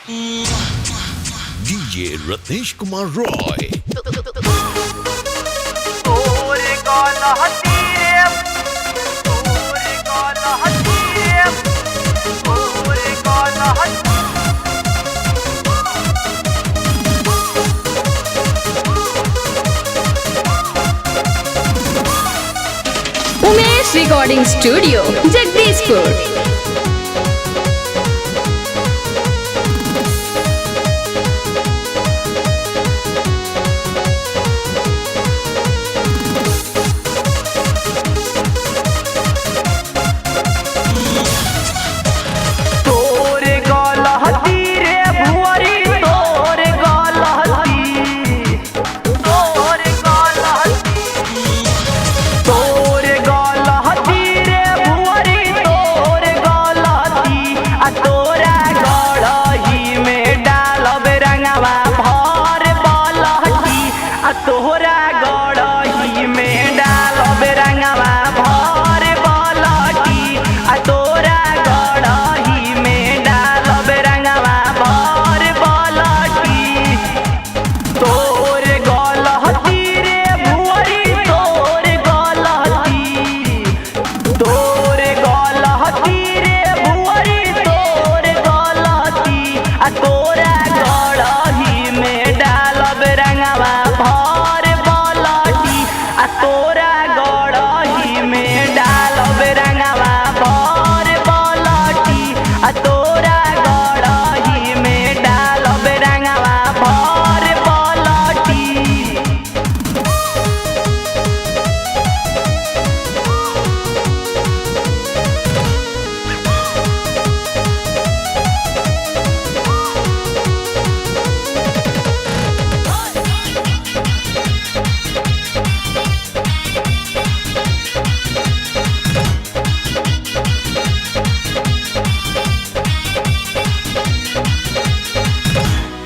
DJ Ratnesh Kumar Roy. Umesh recording studio Jagdishpur. तोहरा गड़ही में डालब रंगवा भर बलटी आ तोरा गड़ही में डालब रंगवा भर बलटी। तोर गलती रे भुअरी तोर गलती, तोर गलती रे भुअरी तोर गलती आ तोरा गड़ही में डालब रंगवा भर बलटी आ तोरा गड़ही में डालब रंगवा भर बलटी आ तोरा गड़ही में डालब रंगवा भर बलटी।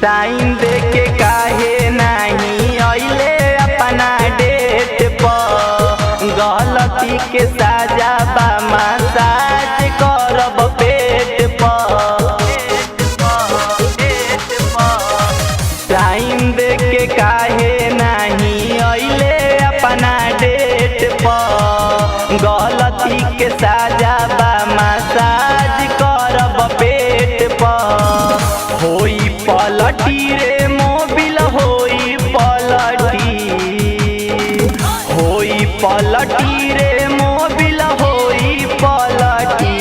टाइम देके काहे नहीं अइले अपना डेट पर, गलती के साजा बा मसाज करब पेट पर। टाइम देके काहे नहीं अइले अपना डेट पर, गलती के साजा बा मसाज करब पेट पर। होई पलटी रे मोबिल होई पलटी, होई पलटी रे मोबिल होई पलटी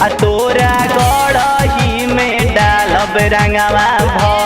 आ तोरा गड़ही में डालब रंगवा भर